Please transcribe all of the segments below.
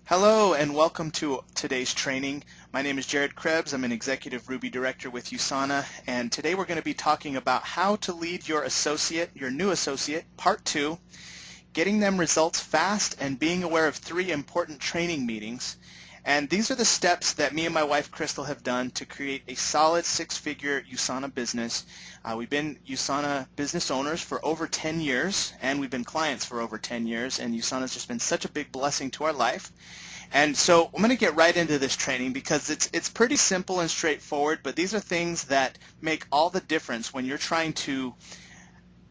Hello and welcome to today's training. My name is Jared Krebs. I'm an Executive Ruby Director with USANA, and today we're going to be talking about how to lead your associate, your new associate, Part 2, getting them results fast and being aware of 3 important training meetings. And these are the steps that me and my wife Crystal have done to create a solid 6-figure USANA business. We've been USANA business owners for over 10 years, and we've been clients for over 10 years, and USANA has just been such a big blessing to our life. And so I'm going to get right into this training because it's pretty simple and straightforward, but these are things that make all the difference when you're trying to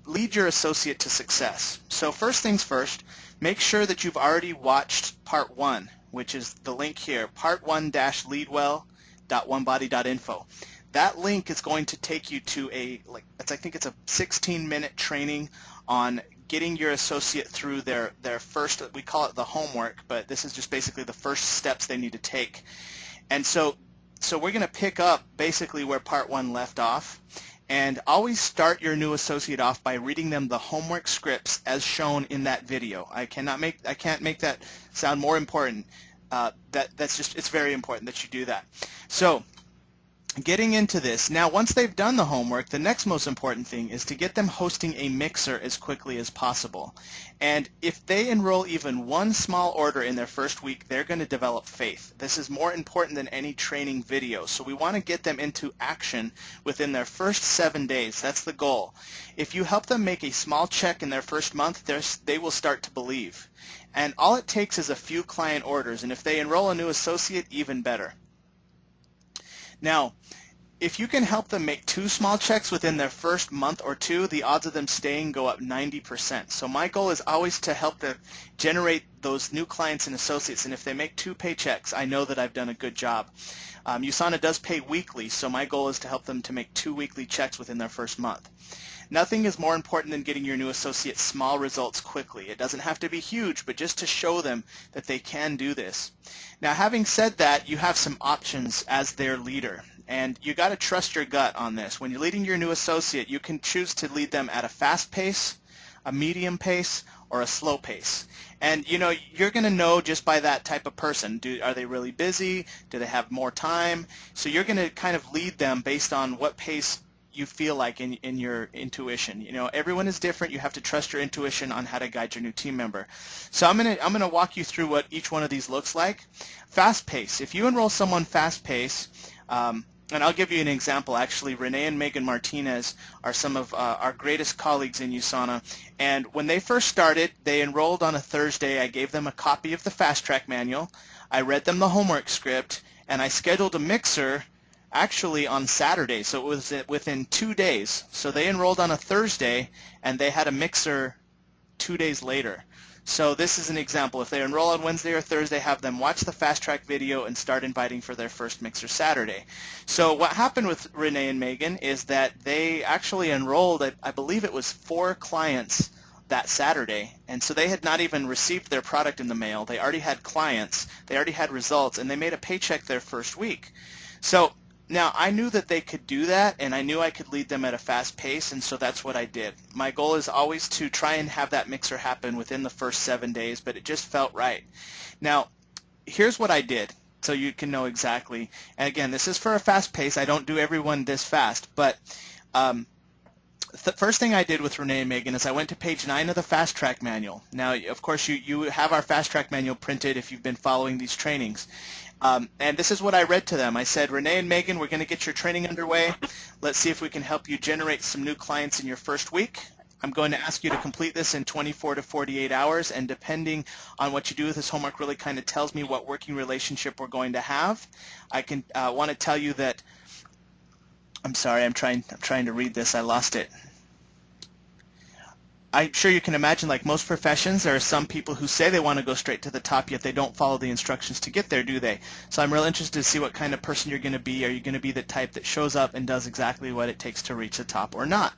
lead your associate to success. So first things first, make sure that you've already watched Part 1, which is the link here, part1-leadwell.onebody.info. That link is going to take you to I think it's a 16-minute training on getting your associate through their first, we call it the homework, but this is just basically the first steps they need to take. And so we're going to pick up basically where Part 1 left off. And always start your new associate off by reading them the homework scripts as shown in that video. I can't make that sound more important. It's very important that you do that. So getting into this, now once they've done the homework, the next most important thing is to get them hosting a mixer as quickly as possible. And if they enroll even one small order in their first week, they're going to develop faith. This is more important than any training video. So we want to get them into action within their first 7 days. That's the goal. If you help them make a small check in their first month, they will start to believe. And all it takes is a few client orders, and if they enroll a new associate, even better. Now, if you can help them make 2 small checks within their first month or 2, the odds of them staying go up 90%. So my goal is always to help them generate those new clients and associates, and if they make 2 paychecks, I know that I've done a good job. USANA does pay weekly, so my goal is to help them to make 2 weekly checks within their first month. Nothing is more important than getting your new associates small results quickly. It doesn't have to be huge, but just to show them that they can do this. Now, having said that, you have some options as their leader, and you got to trust your gut on this. When you're leading your new associate, you can choose to lead them at a fast pace, a medium pace, or a slow pace. And you're going to know just by that type of person. Are they really busy? Do they have more time? So you're going to kind of lead them based on what pace you feel like in your intuition. Everyone is different. You have to trust your intuition on how to guide your new team member. So I'm gonna walk you through what each one of these looks like. Fast pace. If you enroll someone fast pace, and I'll give you an example. Actually, Renee and Megan Martinez are some of our greatest colleagues in USANA. And when they first started, they enrolled on a Thursday. I gave them a copy of the Fast Track manual. I read them the homework script, and I scheduled a mixer actually on Saturday, so it was within 2 days. So they enrolled on a Thursday, and they had a mixer 2 days later. So this is an example. If they enroll on Wednesday or Thursday, have them watch the Fast Track video and start inviting for their first mixer Saturday. So what happened with Renee and Megan is that they actually enrolled, I believe it was 4 clients that Saturday, and so they had not even received their product in the mail. They already had clients, they already had results, and they made a paycheck their first week. So now, I knew that they could do that, and I knew I could lead them at a fast pace, and so that's what I did. My goal is always to try and have that mixer happen within the first 7 days, but it just felt right. Now, here's what I did, so you can know exactly. And again, this is for a fast pace. I don't do everyone this fast, but the first thing I did with Renee and Megan is I went to page 9 of the Fast Track manual. Now, of course, you have our Fast Track manual printed if you've been following these trainings. And this is what I read to them. I said, Renee and Megan, we're going to get your training underway. Let's see if we can help you generate some new clients in your first week. I'm going to ask you to complete this in 24 to 48 hours, and depending on what you do with this homework really kind of tells me what working relationship we're going to have. I want to tell you that, I'm sorry, I'm trying to read this. I lost it. I'm sure you can imagine, like most professions, there are some people who say they want to go straight to the top, yet they don't follow the instructions to get there, do they? So I'm real interested to see what kind of person you're going to be. Are you going to be the type that shows up and does exactly what it takes to reach the top or not?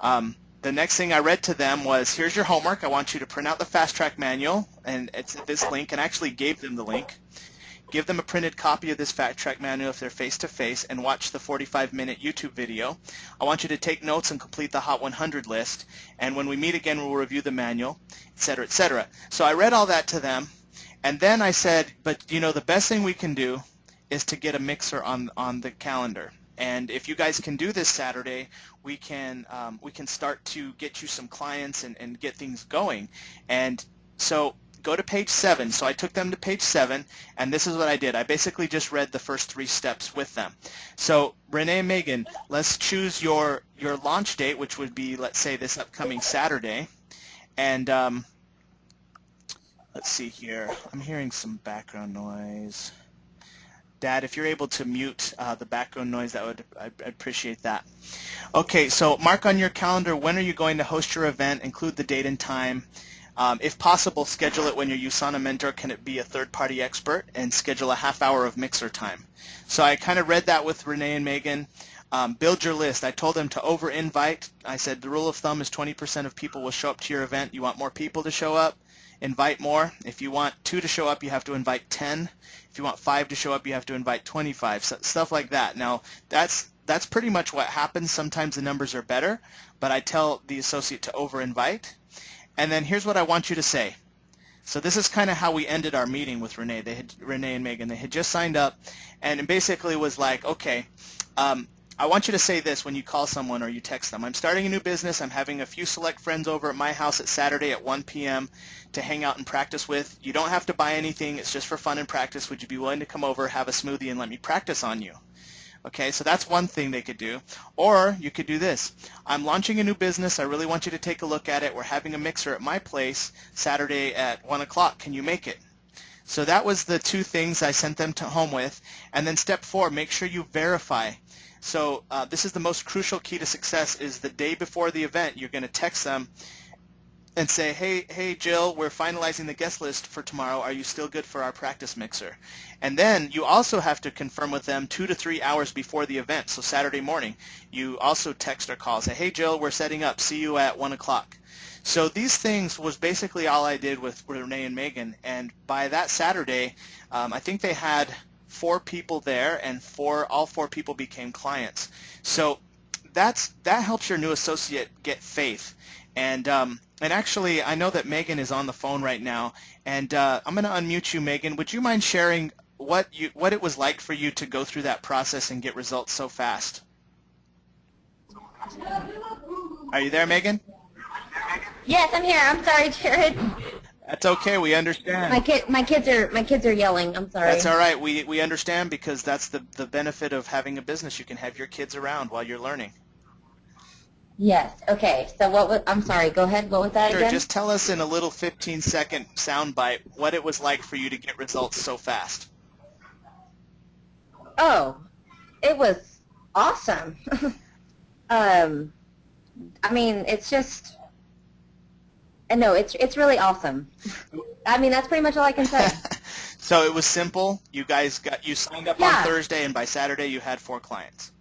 The next thing I read to them was, here's your homework. I want you to print out the Fast Track manual, and it's this link, and I actually gave them the link. Give them a printed copy of this Fast Track manual if they're face-to-face, and watch the 45-minute YouTube video. I want you to take notes and complete the Hot 100 list, and when we meet again, we'll review the manual, etc., etc. So I read all that to them, And then I said, but you know, the best thing we can do is to get a mixer on the calendar. And if you guys can do this Saturday, we can start to get you some clients and get things going. And so go to page 7. So I took them to page 7, and this is what I did. I basically just read the first 3 steps with them. So Renee and Megan, let's choose your launch date, which would be, let's say, this upcoming Saturday. And let's see here. I'm hearing some background noise. Dad, if you're able to mute the background noise, I'd appreciate that. Okay, so mark on your calendar, when are you going to host your event? Include the date and time. If possible, schedule it when your USANA mentor can be a third-party expert, and schedule a half hour of mixer time. So I kind of read that with Renee and Megan. Build your list. I told them to over-invite. I said the rule of thumb is 20% of people will show up to your event. You want more people to show up? Invite more. If you want 2 to show up, you have to invite 10. If you want 5 to show up, you have to invite 25. So, stuff like that. Now, that's pretty much what happens. Sometimes the numbers are better, but I tell the associate to over-invite. And then here's what I want you to say. So this is kind of how we ended our meeting with Renee. Renee and Megan, they had just signed up, and it basically was like, okay, I want you to say this when you call someone or you text them. I'm starting a new business. I'm having a few select friends over at my house at Saturday at 1 p.m. to hang out and practice with. You don't have to buy anything. It's just for fun and practice. Would you be willing to come over, have a smoothie, and let me practice on you? Okay, so that's one thing they could do. Or you could do this. I'm launching a new business. I really want you to take a look at it. We're having a mixer at my place Saturday at 1 o'clock. Can you make it? So that was the 2 things I sent them to home with. And then step 4, make sure you verify. So this is the most crucial key to success, is the day before the event, you're going to text them and say, hey Jill, we're finalizing the guest list for tomorrow. Are you still good for our practice mixer? And then you also have to confirm with them 2 to 3 hours before the event. So Saturday morning, you also text or call, say, hey Jill, we're setting up. See you at 1 o'clock. So these things was basically all I did with Renee and Megan. And by that Saturday, I think they had 4 people there, and all 4 people became clients. So that helps your new associate get faith. And actually, I know that Megan is on the phone right now, and I'm going to unmute you, Megan. Would you mind sharing what it was like for you to go through that process and get results so fast? Are you there, Megan? Yes, I'm here. I'm sorry, Jared. That's okay. We understand. My kids are yelling. I'm sorry. That's all right. We understand, because that's the benefit of having a business. You can have your kids around while you're learning. Yes. Okay. So I'm sorry. Go ahead. What was that Sure. again? Just tell us in a little 15-second soundbite what it was like for you to get results so fast. Oh, it was awesome. I mean, it's just. No, it's really awesome. I mean, that's pretty much all I can say. So it was simple. You signed up on Thursday, and by Saturday you had 4 clients.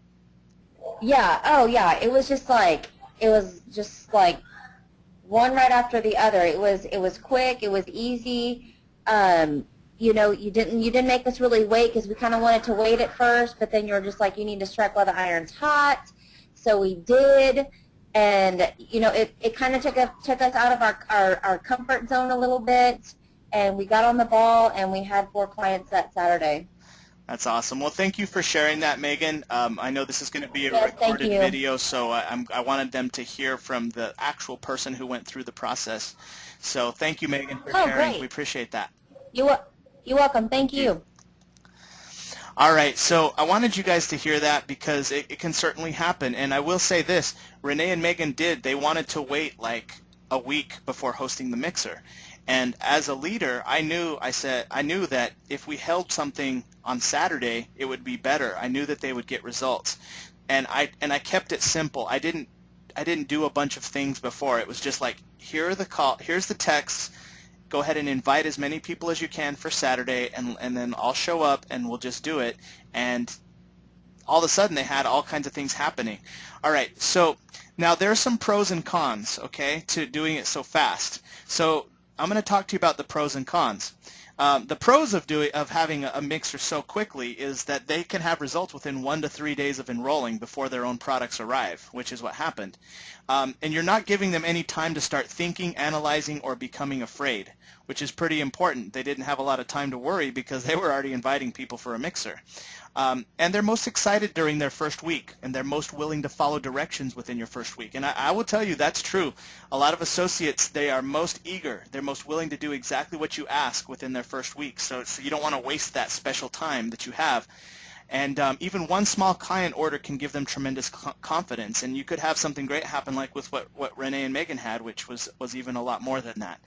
Yeah. Oh, yeah. It was just like one right after the other. It was quick. It was easy. You know, you didn't make us really wait, because we kind of wanted to wait at first, but then you were just like, you need to strike while the iron's hot. So we did. And, you know, it kind of took us out of our comfort zone a little bit, and we got on the ball, and we had 4 clients that Saturday. That's awesome. Well, thank you for sharing that, Megan. I know this is going to be a recorded video, so I wanted them to hear from the actual person who went through the process. So thank you, Megan, for sharing. Great. We appreciate that. You're welcome. Thank you. All right, so I wanted you guys to hear that, because it can certainly happen. And I will say this, Renee and Megan they wanted to wait like a week before hosting the mixer. And as a leader, I knew that if we held something on Saturday, it would be better. I knew that they would get results. And I kept it simple. I didn't do a bunch of things before. It was just like, here's the texts. Go ahead and invite as many people as you can for Saturday, and then I'll show up and we'll just do it. And all of a sudden they had all kinds of things happening. All right, so now there are some pros and cons, okay, to doing it so fast. So I'm going to talk to you about the pros and cons. The pros of having a mixer so quickly is that they can have results within 1 to 3 days of enrolling before their own products arrive, which is what happened. And you're not giving them any time to start thinking, analyzing, or becoming afraid. which is pretty important. They didn't have a lot of time to worry because they were already inviting people for a mixer. And they're most excited during their first week, and they're most willing to follow directions within your first week. And I will tell you that's true. A lot of associates, they are most eager. They're most willing to do exactly what you ask within their first week. So you don't want to waste that special time that you have. And even one small client order can give them tremendous confidence. And you could have something great happen like with what Renee and Megan had, which was even a lot more than that.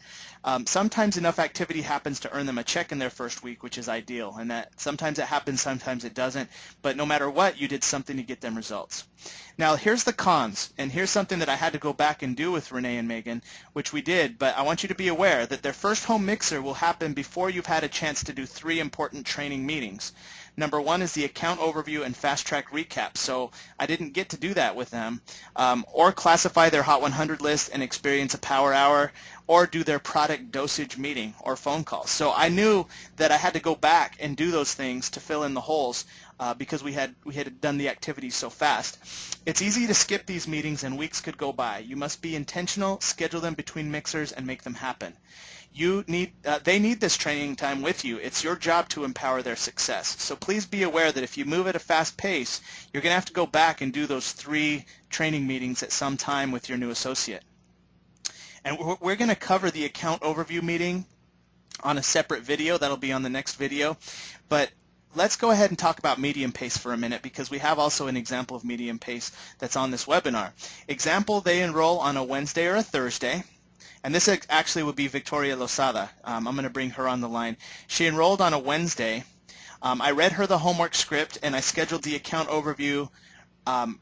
Sometimes enough activity happens to earn them a check in their first week, which is ideal. And that sometimes it happens, sometimes it doesn't. But no matter what, you did something to get them results. Now, here's the cons. And here's something that I had to go back and do with Renee and Megan, which we did. But I want you to be aware that their first home mixer will happen before you've had a chance to do 3 important training meetings. Number 1 is the account overview and fast track recap. So I didn't get to do that with them, or classify their Hot 100 list and experience a power hour, or do their product dosage meeting or phone calls. So I knew that I had to go back and do those things to fill in the holes because we had done the activities so fast. It's easy to skip these meetings and weeks could go by. You must be intentional, schedule them between mixers, and make them happen. They need this training time with you. It's your job to empower their success. So please be aware that if you move at a fast pace, you're going to have to go back and do those 3 training meetings at some time with your new associate. And we're going to cover the account overview meeting on a separate video. That'll be on the next video. But let's go ahead and talk about medium pace for a minute because we have also an example of medium pace that's on this webinar. Example, they enroll on a Wednesday or a Thursday. And this actually would be Victoria Losada. I'm going to bring her on the line. She enrolled on a Wednesday. I read her the homework script, and I scheduled the account overview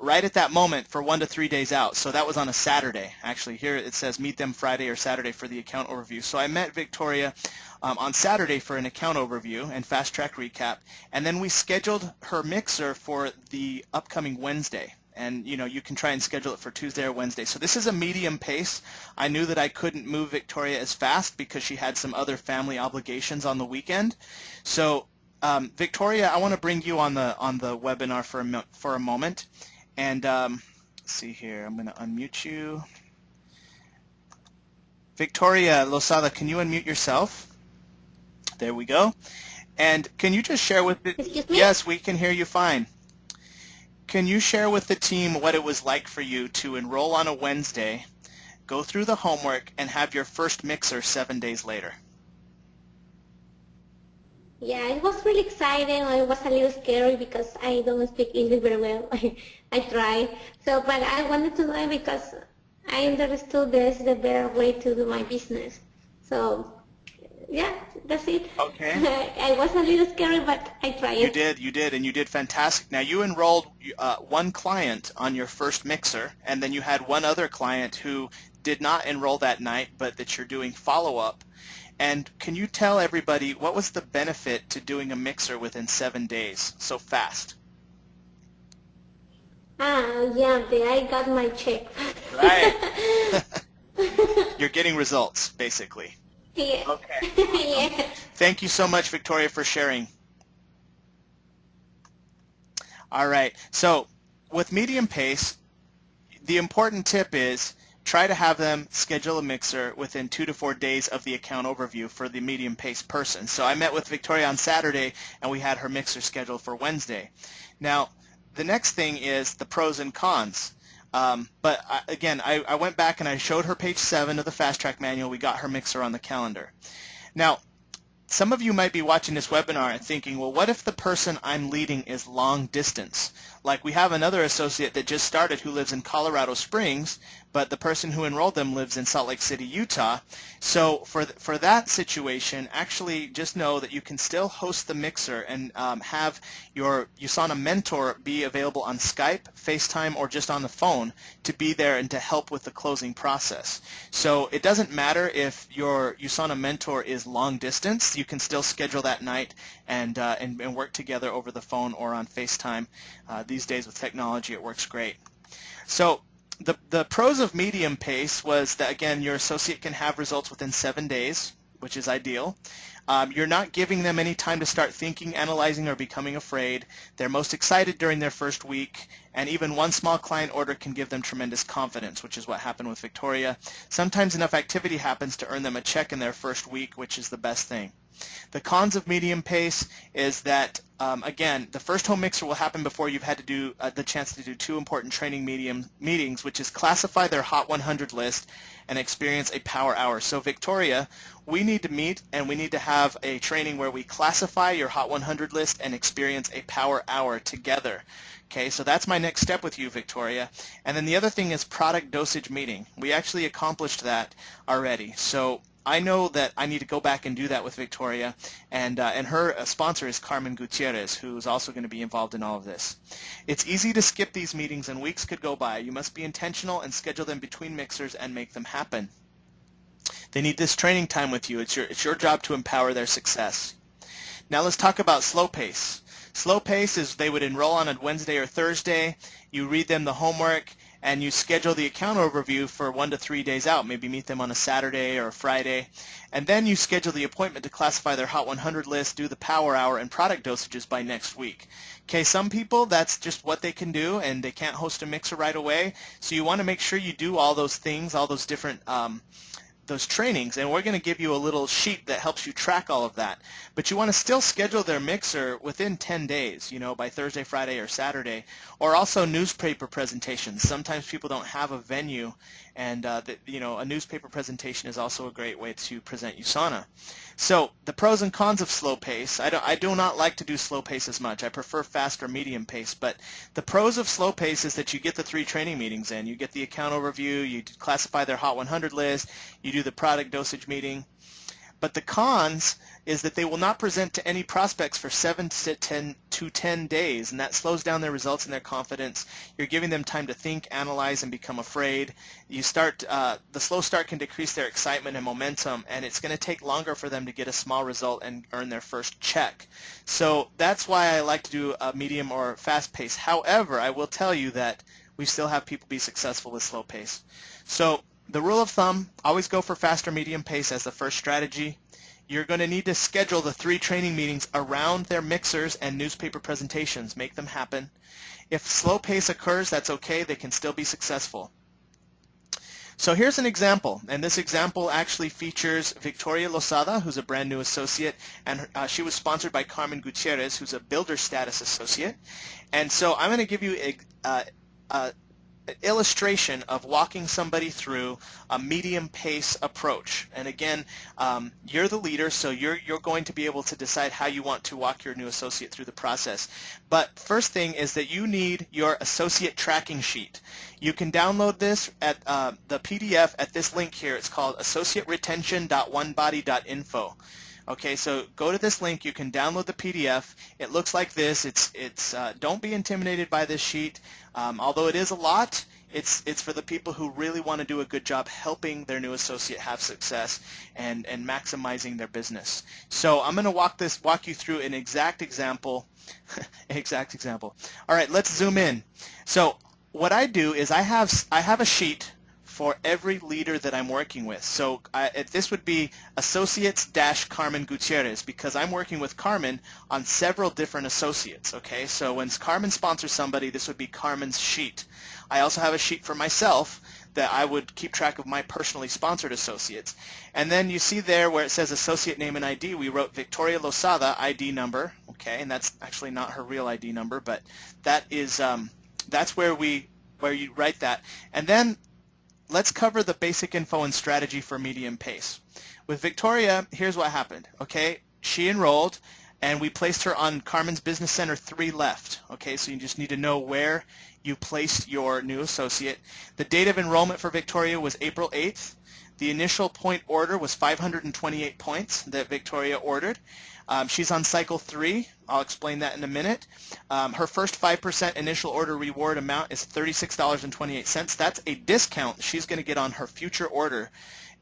right at that moment for 1 to 3 days out. So that was on a Saturday. Actually, here it says meet them Friday or Saturday for the account overview. So I met Victoria on Saturday for an account overview and fast track recap, and then we scheduled her mixer for the upcoming Wednesday. And you can try and schedule it for Tuesday or Wednesday. So this is a medium pace. I knew that I couldn't move Victoria as fast because she had some other family obligations on the weekend. So Victoria, I want to bring you on the webinar for a moment. And let's see here. I'm going to unmute you. Victoria Losada, can you unmute yourself? There we go. And can you just share with the... Excuse me? Yes, we can hear you fine. Can you share with the team what it was like for you to enroll on a Wednesday, go through the homework, and have your first mixer 7 days later? Yeah, it was really exciting. It was a little scary because I don't speak English very well. I try. So, but I wanted to do it because I understood this is the better way to do my business. So, yeah, that's it. Okay. I was a little scary, but I tried. You did, and you did fantastic. Now, you enrolled 1 client on your first mixer, and then you had 1 other client who did not enroll that night, but that you're doing follow-up. And can you tell everybody what was the benefit to doing a mixer within 7 days so fast? Yeah, I got my check. Right. You're getting results, basically. Yeah. Okay. Yeah. Thank you so much, Victoria, for sharing. All right. So with medium pace, the important tip is try to have them schedule a mixer within 2 to 4 days of the account overview for the medium pace person. So I met with Victoria on Saturday, and we had her mixer scheduled for Wednesday. Now, the next thing is the pros and cons. But again, I went back and I showed her page 7 of the Fast Track Manual. We got her mixer on the calendar. Now, some of you might be watching this webinar and thinking, well, what if the person I'm leading is long distance? Like we have another associate that just started who lives in Colorado Springs, but the person who enrolled them lives in Salt Lake City, Utah. So for that situation, actually just know that you can still host the mixer and have your USANA mentor be available on Skype, FaceTime, or just on the phone to be there and to help with the closing process. So it doesn't matter if your USANA mentor is long distance. You can still schedule that night and work together over the phone or on FaceTime. These days with technology, it works great. So the pros of medium pace was that, again, your associate can have results within 7 days. which is ideal. You're not giving them any time to start thinking, analyzing, or becoming afraid. They're most excited during their first week, and even one small client order can give them tremendous confidence, which is what happened with Victoria. Sometimes enough activity happens to earn them a check in their first week, which is the best thing. The cons of medium pace is that, again, the first home mixer will happen before you've had to do the chance to do two important training meetings, which is classify their Hot 100 list and experience a power hour. So Victoria, we need to meet and we need to have a training where we classify your Hot 100 list and experience a power hour together. Okay, so that's my next step with you, Victoria. And then the other thing is product dosage meeting. We actually accomplished that already. So I know that I need to go back and do that with Victoria, and her sponsor is Carmen Gutierrez, who's also going to be involved in all of this. It's easy to skip these meetings and weeks could go by. You must be intentional and schedule them between mixers and make them happen. They need this training time with you. It's your job to empower their success. Now let's talk about slow pace. Slow pace is they would enroll on a Wednesday or Thursday. You read them the homework, and you schedule the account overview for 1 to 3 days out. Maybe meet them on a Saturday or a Friday. And then you schedule the appointment to classify their Hot 100 list, do the power hour, and product dosages by next week. Okay, some people, that's just what they can do, and they can't host a mixer right away. So you want to make sure you do all those things, all those different those trainings, and we're going to give you a little sheet that helps you track all of that. But you want to still schedule their mixer within 10 days, you know, by Thursday, Friday, or Saturday, or also newspaper presentations. Sometimes people don't have a venue, and you know, a newspaper presentation is also a great way to present USANA. So the pros and cons of slow pace. I do not like to do slow pace as much. I prefer fast or medium pace, but the pros of slow pace is that you get the 3 training meetings in. You get the account overview, you classify their Hot 100 list, you do the product dosage meeting. But the cons is that they will not present to any prospects for 7 to 10 days, and that slows down their results and their confidence. You're giving them time to think, analyze, and become afraid. The slow start can decrease their excitement and momentum, and it's going to take longer for them to get a small result and earn their first check. So that's why I like to do a medium or fast pace. However, I will tell you that we still have people be successful with slow pace. So the rule of thumb, always go for fast or medium pace as the first strategy. You're going to need to schedule the 3 training meetings around their mixers and newspaper presentations. Make them happen. If slow pace occurs, that's okay. They can still be successful. So here's an example, and this example actually features Victoria Losada, who's a brand new associate, and she was sponsored by Carmen Gutierrez, who's a builder status associate. And so I'm going to give you an illustration of walking somebody through a medium pace approach. And again, you're the leader, so you're going to be able to decide how you want to walk your new associate through the process. But first thing is that you need your associate tracking sheet. You can download this at the PDF at this link here. It's called associateretention.onebody.info. Okay, so go to this link. You can download the PDF. It looks like this. Don't be intimidated by this sheet. Although it is a lot, it's for the people who really want to do a good job helping their new associate have success and maximizing their business. So I'm going to walk you through an exact example. All right, let's zoom in. So what I do is I have a sheet for every leader that I'm working with. So this would be Associates-Carmen Gutierrez, because I'm working with Carmen on several different associates. Okay, so when Carmen sponsors somebody, this would be Carmen's sheet. I also have a sheet for myself that I would keep track of my personally sponsored associates. And then you see there where it says associate name and ID, we wrote Victoria Losada ID number. Okay, and that's actually not her real ID number, but that is that's where you write that. And then let's cover the basic info and strategy for medium pace. With Victoria, here's what happened. Okay, she enrolled, and we placed her on Carmen's Business Center 3 left. Okay, so you just need to know where you placed your new associate. The date of enrollment for Victoria was April 8th. The initial point order was 528 points that Victoria ordered. She's on cycle 3. I'll explain that in a minute. Her first 5% initial order reward amount is $36.28. That's a discount she's going to get on her future order,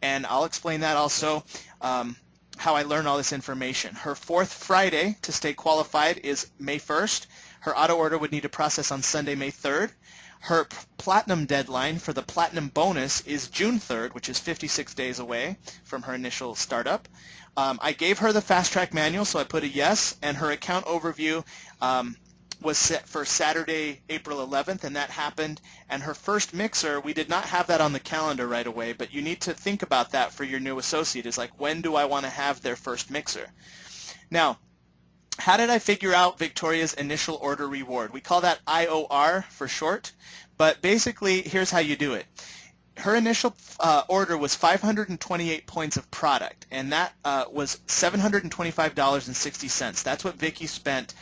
and I'll explain that also, how I learned all this information. Her 4th Friday to stay qualified is May 1st. Her auto order would need to process on Sunday, May 3rd. Her platinum deadline for the platinum bonus is June 3rd, which is 56 days away from her initial startup. I gave her the fast track manual, so I put a yes, and her account overview was set for Saturday, April 11th, and that happened. And her first mixer, we did not have that on the calendar right away, but you need to think about that for your new associate. Is like, when do I want to have their first mixer? Now, how did I figure out Victoria's initial order reward? We call that IOR for short, but basically, here's how you do it. Her initial order was 528 points of product, and that was $725.60. That's what Vicki spent.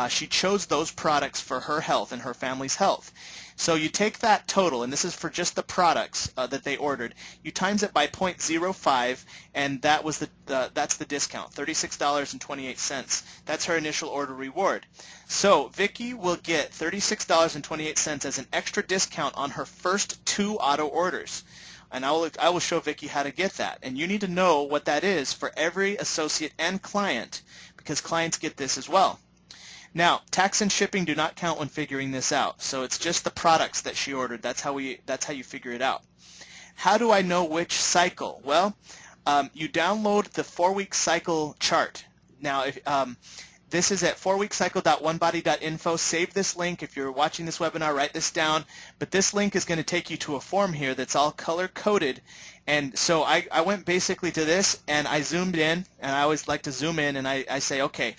She chose those products for her health and her family's health. So you take that total, and this is for just the products that they ordered. You times it by 0.05, and that was that's the discount, $36.28. That's her initial order reward. So Vicki will get $36.28 as an extra discount on her first 2 auto orders. And I will show Vicki how to get that. And you need to know what that is for every associate and client, because clients get this as well. Now, tax and shipping do not count when figuring this out, so it's just the products that she ordered. That's how you figure it out. How do I know which cycle? Well, you download the 4-week cycle chart. Now, this is at 4weekcycle.onebody.info. Save this link. If you're watching this webinar, write this down. But this link is going to take you to a form here that's all color-coded. And so I went basically to this, and I zoomed in, and I always like to zoom in, and I say, okay,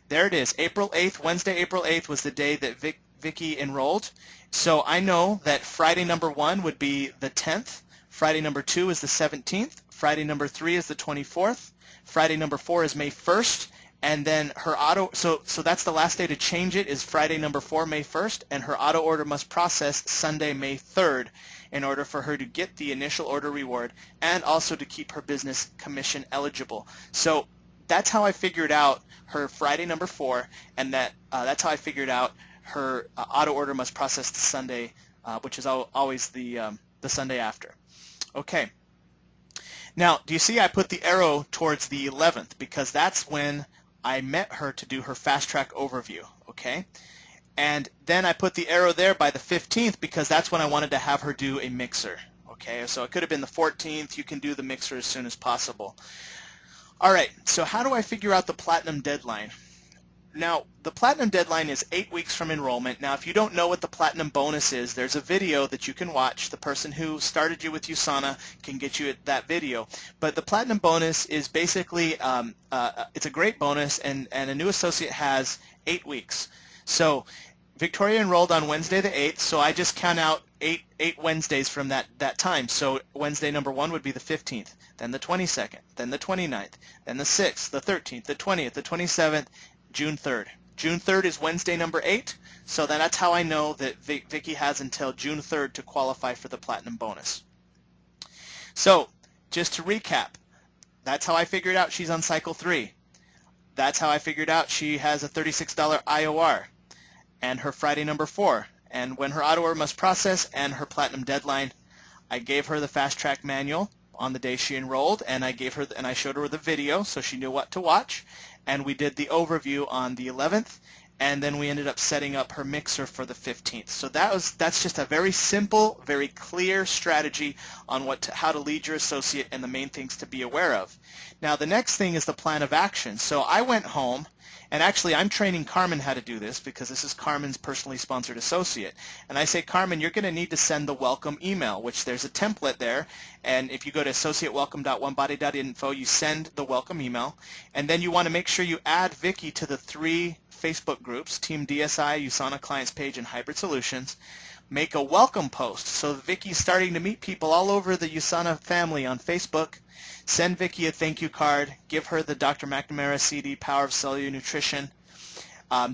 there it is. April 8th, Wednesday, April 8th was the day that Vicki enrolled. So I know that Friday number 1 would be the 10th. Friday number 2 is the 17th. Friday number 3 is the 24th. Friday number 4 is May 1st. And then her auto, so that's the last day to change it, is Friday number 4, May 1st. And her auto order must process Sunday, May 3rd in order for her to get the initial order reward and also to keep her business commission eligible. So that's how I figured out her Friday number 4, and that's how I figured out her auto order must process the Sunday, which is always the Sunday after. Okay. Now, do you see I put the arrow towards the 11th because that's when I met her to do her fast track overview. Okay. And then I put the arrow there by the 15th because that's when I wanted to have her do a mixer. Okay. So it could have been the 14th. You can do the mixer as soon as possible. All right, so how do I figure out the platinum deadline? Now, the platinum deadline is 8 weeks from enrollment. Now, if you don't know what the platinum bonus is, there's a video that you can watch. The person who started you with USANA can get you that video. But the platinum bonus is basically, it's a great bonus, and a new associate has 8 weeks. So Victoria enrolled on Wednesday the 8th, so I just count out eight Wednesdays from that time. So Wednesday number 1 would be the 15th, then the 22nd, then the 29th, then the 6th, the 13th, the 20th, the 27th, June 3rd. June 3rd is Wednesday number 8, so then that's how I know that Vicki has until June 3rd to qualify for the platinum bonus. So just to recap, that's how I figured out she's on cycle 3. That's how I figured out she has a $36 IOR and her Friday number 4. And when her auto order must process and her platinum deadline, I gave her the fast track manual on the day she enrolled, and I showed her the video so she knew what to watch, and we did the overview on the 11th, and then we ended up setting up her mixer for the 15th. So that's just a very simple, very clear strategy on how to lead your associate and the main things to be aware of. Now the next thing is the plan of action. So I went home, and actually I'm training Carmen how to do this because this is Carmen's personally sponsored associate. And I say, Carmen, you're going to need to send the welcome email, which there's a template there. And if you go to associatewelcome.onebody.info, you send the welcome email. And then you want to make sure you add Vicki to the 3 Facebook groups, Team DSI, USANA Clients Page, and Hybrid Solutions. Make a welcome post. So Vicki's starting to meet people all over the USANA family on Facebook. Send Vicki a thank you card. Give her the Dr. McNamara CD, Power of Cellular Nutrition.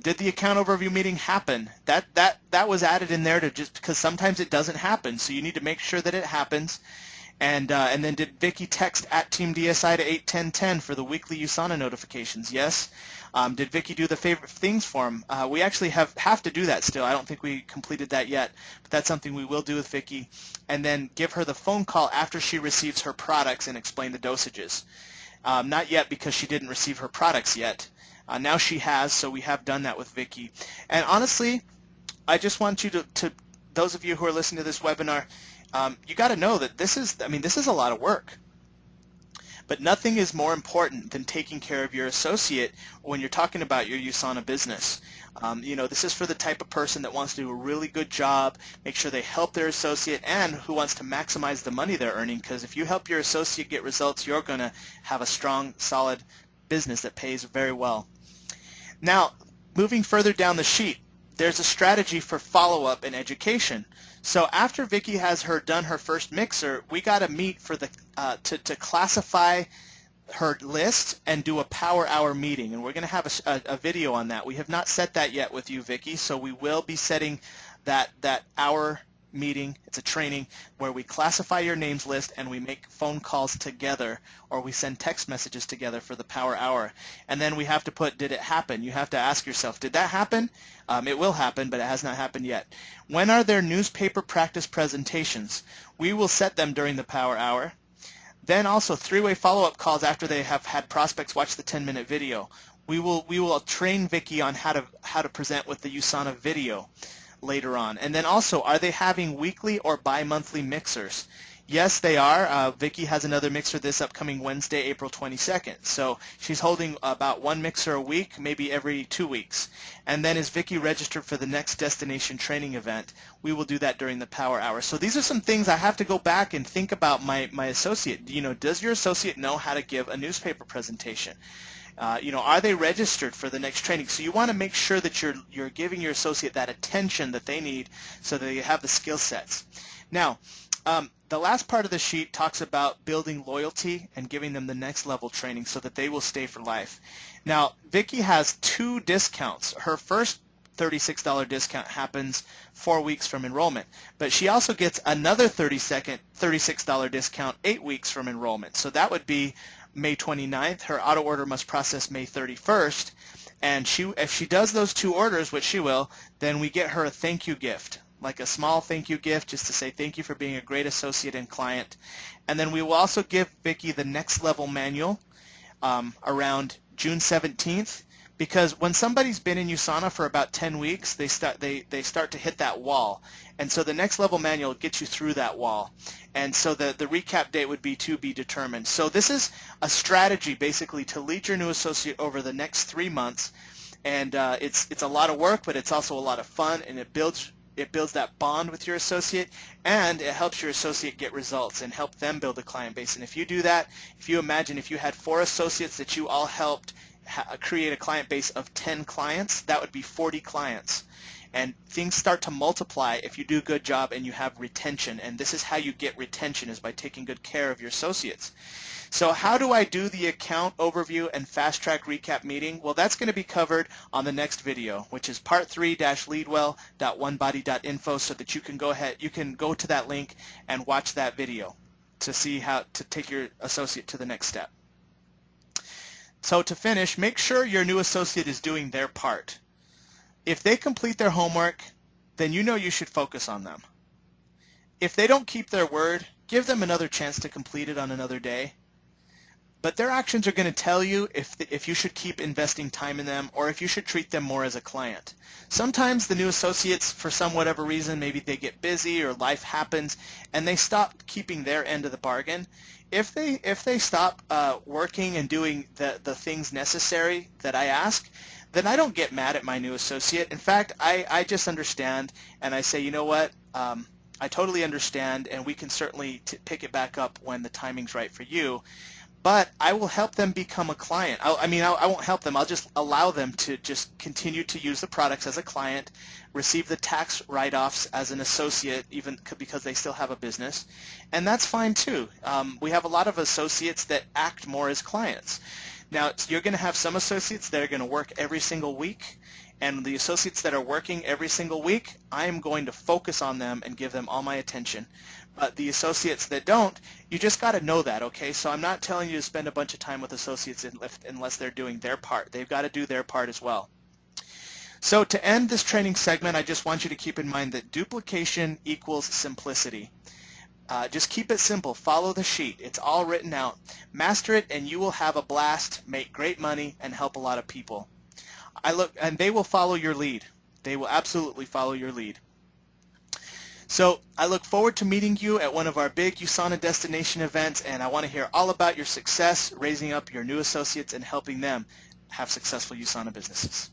Did the account overview meeting happen? That was added in there just because sometimes it doesn't happen, so you need to make sure that it happens. And then did Vicki text at Team DSI to 81010 for the weekly USANA notifications? Yes. Did Vicki do the favorite things for him? We actually have to do that still. I don't think we completed that yet, but that's something we will do with Vicki. And then give her the phone call after she receives her products and explain the dosages. Not yet because she didn't receive her products yet. Now she has, so we have done that with Vicki. And honestly, I just want you to those of you who are listening to this webinar, you got to know that this is a lot of work. But nothing is more important than taking care of your associate when you're talking about your USANA business. This is for the type of person that wants to do a really good job, make sure they help their associate, and who wants to maximize the money they're earning, because if you help your associate get results, you're going to have a strong, solid business that pays very well. Now, moving further down the sheet, there's a strategy for follow-up and education. So after Vicki has done her first mixer, we got to meet for the to classify her list and do a power hour meeting, and we're going to have a video on that. We have not set that yet with you, Vicki, so we will be setting that hour meeting. It's a training where we classify your names list and we make phone calls together, or we send text messages together for the power hour. And then we have to put, did it happen? You have to ask yourself, did that happen? It will happen, but it has not happened yet. When are there newspaper practice presentations? We will set them during the power hour. Then also three-way follow-up calls after they have had prospects watch the 10-minute video. We will train Vicki on how to present with the USANA video later on. And then also, are they having weekly or bi-monthly mixers? Yes, they are. Vicki has another mixer this upcoming Wednesday, April 22nd. So she's holding about one mixer a week, maybe every 2 weeks. And then is Vicki registered for the next destination training event? We will do that during the power hour. So these are some things I have to go back and think about my associate. Does your associate know how to give a newspaper presentation? Are they registered for the next training? So you want to make sure that you're giving your associate that attention that they need so that they have the skill sets. Now, the last part of the sheet talks about building loyalty and giving them the next level training so that they will stay for life. Now, Vicki has 2 discounts. Her first $36 discount happens 4 weeks from enrollment, but she also gets another $36 discount 8 weeks from enrollment. So that would be May 29th. Her auto order must process May 31st, and if she does those 2 orders, which she will, then we get her a thank you gift, like a small thank you gift just to say thank you for being a great associate and client. And then we will also give Vicki the next level manual around June 17th, because when somebody's been in USANA for about 10 weeks, they start to hit that wall. And so the next level manual gets you through that wall. And so the recap date would be to be determined. So this is a strategy basically to lead your new associate over the next 3 months. And it's a lot of work, but it's also a lot of fun, and it builds that bond with your associate, and it helps your associate get results and help them build a client base. And if you do that, if you imagine if you had 4 associates that you all helped create a client base of 10 clients, that would be 40 clients. And things start to multiply if you do a good job and you have retention. And this is how you get retention, is by taking good care of your associates. So how do I do the account overview and fast track recap meeting? Well, that's going to be covered on the next video, which is part 3-leadwell.onebody.info, so that you can go to that link and watch that video to see how to take your associate to the next step. So to finish, make sure your new associate is doing their part. If they complete their homework, then you know you should focus on them. If they don't keep their word, give them another chance to complete it on another day. But their actions are going to tell you if you should keep investing time in them, or if you should treat them more as a client. Sometimes the new associates, for whatever reason, maybe they get busy or life happens, and they stop keeping their end of the bargain. If they stop working and doing the things necessary that I ask, then I don't get mad at my new associate. In fact, I just understand, and I say, you know what, I totally understand, and we can certainly pick it back up when the timing's right for you. But I will help them become a client. I won't help them. I'll just allow them to just continue to use the products as a client, receive the tax write-offs as an associate, even because they still have a business. And that's fine too. We have a lot of associates that act more as clients. Now, you're going to have some associates that are going to work every single week. And the associates that are working every single week, I am going to focus on them and give them all my attention. But the associates that don't, you just got to know that, okay? So I'm not telling you to spend a bunch of time with associates unless they're doing their part. They've got to do their part as well. So to end this training segment, I just want you to keep in mind that duplication equals simplicity. Just keep it simple. Follow the sheet. It's all written out. Master it, and you will have a blast, make great money, and help a lot of people. And they will follow your lead. They will absolutely follow your lead. So I look forward to meeting you at one of our big USANA destination events, and I want to hear all about your success raising up your new associates and helping them have successful USANA businesses.